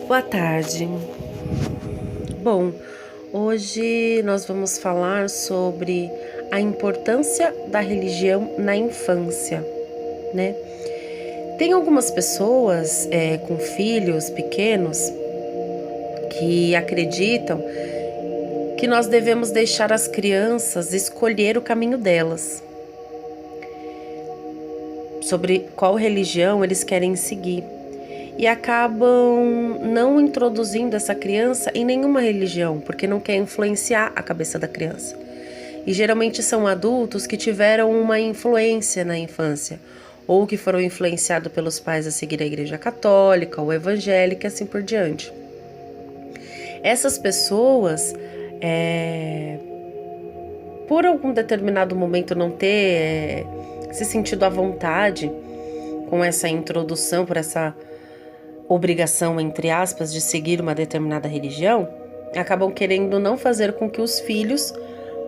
Boa tarde. Bom, hoje nós vamos falar sobre a importância da religião na infância, né? Tem algumas pessoas com filhos pequenos que acreditam que nós devemos deixar as crianças escolher o caminho delas, sobre qual religião eles querem seguir. E acabam não introduzindo essa criança em nenhuma religião, porque não quer influenciar a cabeça da criança. E geralmente são adultos que tiveram uma influência na infância, ou que foram influenciados pelos pais a seguir a igreja católica ou evangélica e assim por diante. Essas pessoas, por algum determinado momento não ter se sentido à vontade com essa introdução, por essa obrigação, entre aspas, de seguir uma determinada religião, acabam querendo não fazer com que os filhos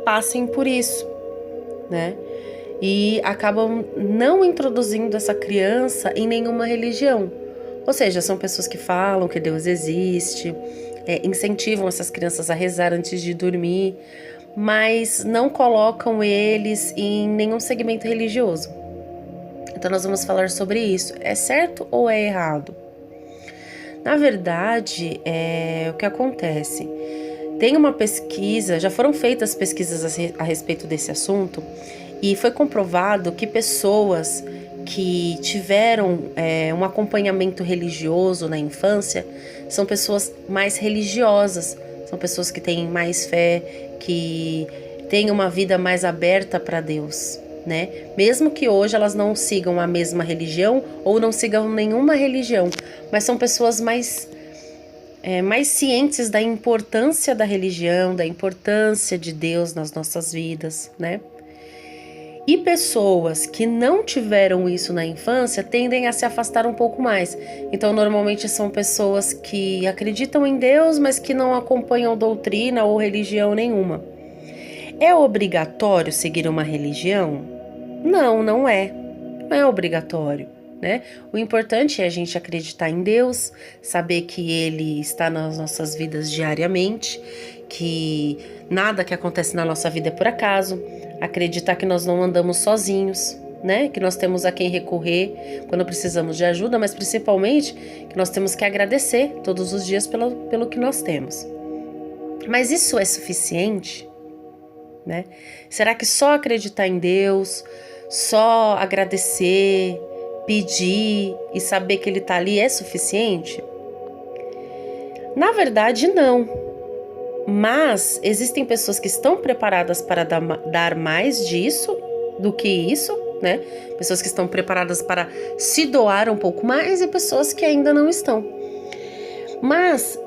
passem por isso, né? E acabam não introduzindo essa criança em nenhuma religião. Ou seja, são pessoas que falam que Deus existe, incentivam essas crianças a rezar antes de dormir, mas não colocam eles em nenhum segmento religioso. Então nós vamos falar sobre isso. É certo ou é errado? Na verdade, o que acontece? Tem uma pesquisa, já foram feitas pesquisas a respeito desse assunto, e foi comprovado que pessoas que tiveram um acompanhamento religioso na infância são pessoas mais religiosas, são pessoas que têm mais fé, que têm uma vida mais aberta para Deus, né? Mesmo que hoje elas não sigam a mesma religião ou não sigam nenhuma religião, mas são pessoas mais cientes da importância da religião, da importância de Deus nas nossas vidas, né? E pessoas que não tiveram isso na infância tendem a se afastar um pouco mais. Então, normalmente são pessoas que acreditam em Deus, mas que não acompanham doutrina ou religião nenhuma. É obrigatório seguir uma religião? Não, não é. Não é obrigatório, né? O importante é a gente acreditar em Deus, saber que Ele está nas nossas vidas diariamente, que nada que acontece na nossa vida é por acaso, acreditar que nós não andamos sozinhos, né? Que nós temos a quem recorrer quando precisamos de ajuda, mas principalmente que nós temos que agradecer todos os dias pelo que nós temos. Mas isso é suficiente? Né? Será que só acreditar em Deus, só agradecer, pedir e saber que Ele está ali é suficiente? Na verdade, não. Mas existem pessoas que estão preparadas para dar mais disso do que isso, né? Pessoas que estão preparadas para se doar um pouco mais e pessoas que ainda não estão. Mas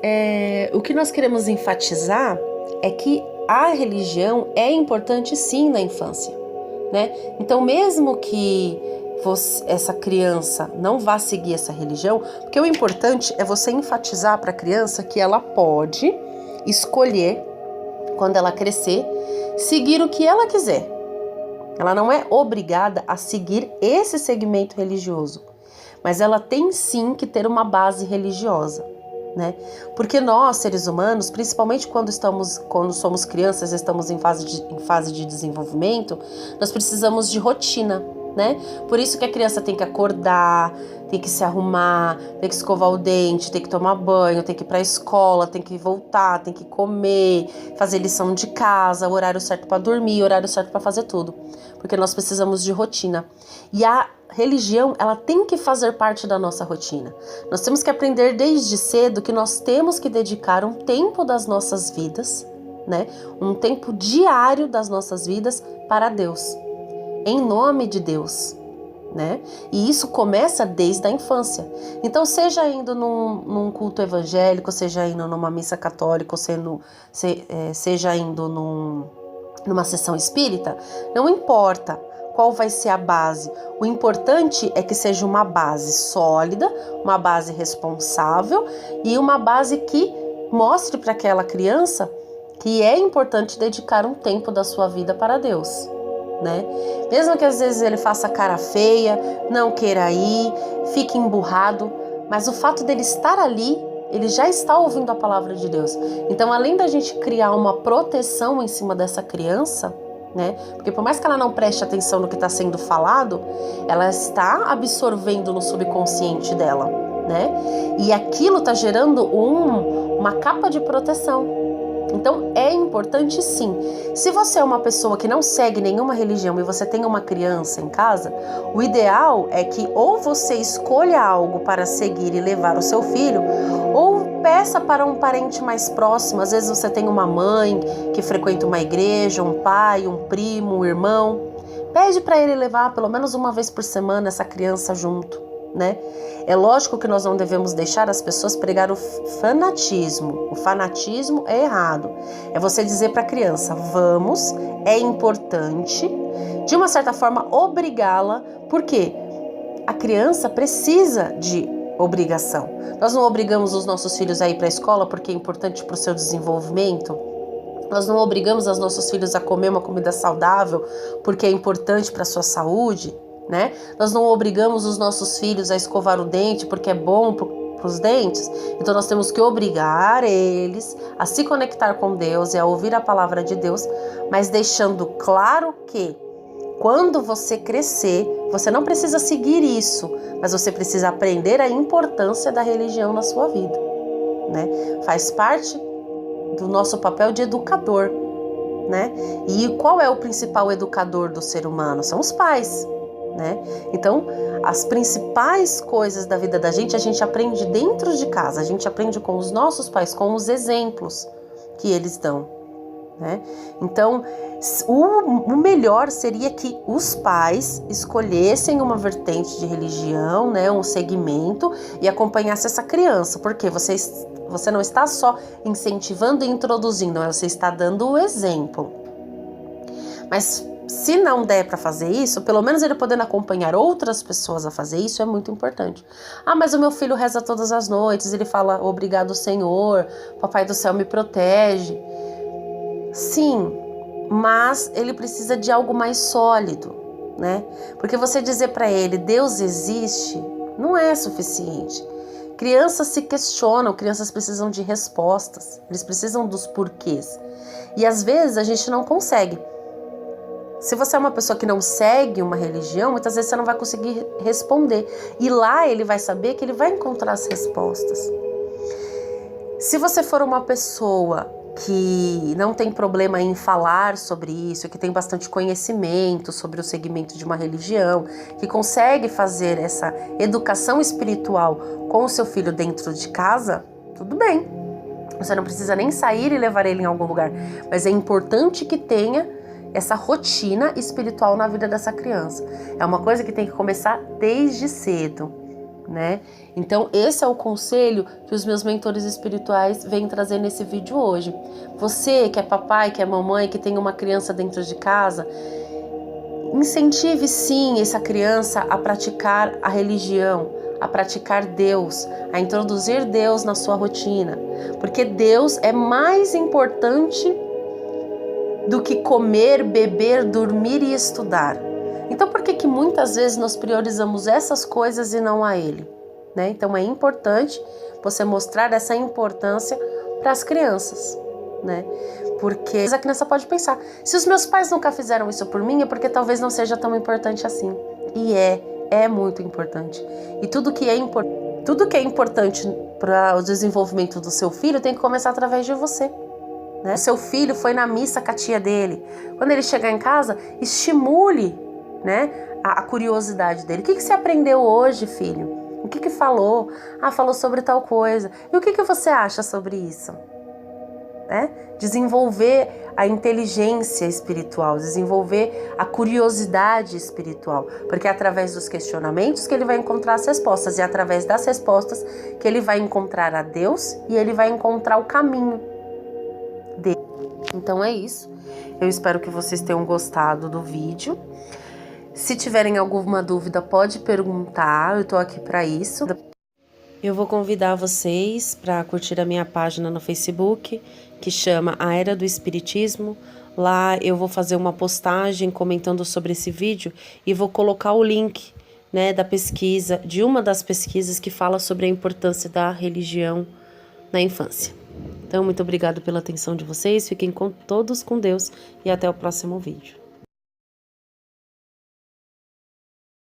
o que nós queremos enfatizar é que a religião é importante sim na infância, né? Então, mesmo que essa criança não vá seguir essa religião, porque o importante é você enfatizar para a criança que ela pode escolher, quando ela crescer, seguir o que ela quiser. Ela não é obrigada a seguir esse segmento religioso, mas ela tem sim que ter uma base religiosa, né? Porque nós, seres humanos, principalmente quando somos crianças, estamos em fase de desenvolvimento, nós precisamos de rotina, né? Por isso que a criança tem que acordar, tem que se arrumar, tem que escovar o dente, tem que tomar banho, tem que ir para a escola, tem que voltar, tem que comer, fazer lição de casa, o horário certo para dormir, o horário certo para fazer tudo, porque nós precisamos de rotina. E a religião, ela tem que fazer parte da nossa rotina. Nós temos que aprender desde cedo que nós temos que dedicar um tempo das nossas vidas, né? Um tempo diário das nossas vidas para Deus, em nome de Deus, né? E isso começa desde a infância. Então, seja indo num culto evangélico, seja indo numa missa católica, ou seja indo numa sessão espírita, não importa qual vai ser a base. O importante é que seja uma base sólida, uma base responsável e uma base que mostre para aquela criança que é importante dedicar um tempo da sua vida para Deus, né? Mesmo que às vezes ele faça cara feia, não queira ir, fique emburrado, mas o fato dele estar ali ele já está ouvindo a palavra de Deus. Então, além da gente criar uma proteção em cima dessa criança, né? Porque por mais que ela não preste atenção no que está sendo falado, ela está absorvendo no subconsciente dela, né? E aquilo está gerando uma capa de proteção. Então é importante sim. Se você é uma pessoa que não segue nenhuma religião e você tem uma criança em casa, o ideal é que ou você escolha algo para seguir e levar o seu filho, ou peça para um parente mais próximo. Às vezes você tem uma mãe que frequenta uma igreja, um pai, um primo, um irmão. Pede para ele levar pelo menos uma vez por semana essa criança junto, né? É lógico que nós não devemos deixar as pessoas pregar o fanatismo. O fanatismo é errado. É você dizer para a criança, vamos, é importante, de uma certa forma obrigá-la, porque a criança precisa de obrigação. Nós não obrigamos os nossos filhos a ir para a escola porque é importante para o seu desenvolvimento. Nós não obrigamos os nossos filhos a comer uma comida saudável porque é importante para a sua saúde, né? Nós não obrigamos os nossos filhos a escovar o dente porque é bom para os dentes. Então nós temos que obrigar eles a se conectar com Deus e a ouvir a palavra de Deus, mas deixando claro que quando você crescer, você não precisa seguir isso, mas você precisa aprender a importância da religião na sua vida, né? Faz parte do nosso papel de educador, né? E qual é o principal educador do ser humano? São os pais, né? Então, as principais coisas da vida da gente, a gente aprende dentro de casa, a gente aprende com os nossos pais, com os exemplos que eles dão, né? Então, o melhor seria que os pais escolhessem uma vertente de religião, né, um segmento, e acompanhasse essa criança, porque você não está só incentivando e introduzindo, você está dando o exemplo. Mas se não der para fazer isso, pelo menos ele podendo acompanhar outras pessoas a fazer isso é muito importante. Ah, mas o meu filho reza todas as noites, ele fala obrigado Senhor, Papai do céu me protege. Sim, mas ele precisa de algo mais sólido, né? Porque você dizer para ele Deus existe não é suficiente. Crianças se questionam, crianças precisam de respostas, eles precisam dos porquês. E às vezes a gente não consegue. Se você é uma pessoa que não segue uma religião, muitas vezes você não vai conseguir responder. E lá ele vai saber que ele vai encontrar as respostas. Se você for uma pessoa que não tem problema em falar sobre isso, que tem bastante conhecimento sobre o segmento de uma religião, que consegue fazer essa educação espiritual com o seu filho dentro de casa, tudo bem. Você não precisa nem sair e levar ele em algum lugar, mas é importante que tenha essa rotina espiritual na vida dessa criança. É uma coisa que tem que começar desde cedo, né? Então esse é o conselho que os meus mentores espirituais vêm trazer nesse vídeo hoje. Você que é papai, que é mamãe, que tem uma criança dentro de casa, incentive sim essa criança a praticar a religião, a praticar Deus, a introduzir Deus na sua rotina, porque Deus é mais importante do que comer, beber, dormir e estudar. Então por que muitas vezes nós priorizamos essas coisas e não a Ele, né? Então é importante você mostrar essa importância para as crianças, né? Porque a criança pode pensar, se os meus pais nunca fizeram isso por mim, é porque talvez não seja tão importante assim. E é muito importante. E tudo que é importante para o desenvolvimento do seu filho tem que começar através de você, né? Seu filho foi na missa com a tia dele. Quando ele chegar em casa, estimule, né, a curiosidade dele. O que você aprendeu hoje, filho? O que falou? Ah, falou sobre tal coisa. E o que você acha sobre isso? Né? Desenvolver a inteligência espiritual, desenvolver a curiosidade espiritual, porque é através dos questionamentos que ele vai encontrar as respostas, e é através das respostas que ele vai encontrar a Deus e ele vai encontrar o caminho dele. Então é isso. Eu espero que vocês tenham gostado do vídeo. Se tiverem alguma dúvida, pode perguntar, eu tô aqui para isso. Eu vou convidar vocês para curtir a minha página no Facebook, que chama A Era do Espiritismo. Lá eu vou fazer uma postagem comentando sobre esse vídeo e vou colocar o link, né, da pesquisa, de uma das pesquisas que fala sobre a importância da religião na infância. Então, muito obrigado pela atenção de vocês, fiquem todos com Deus e até o próximo vídeo.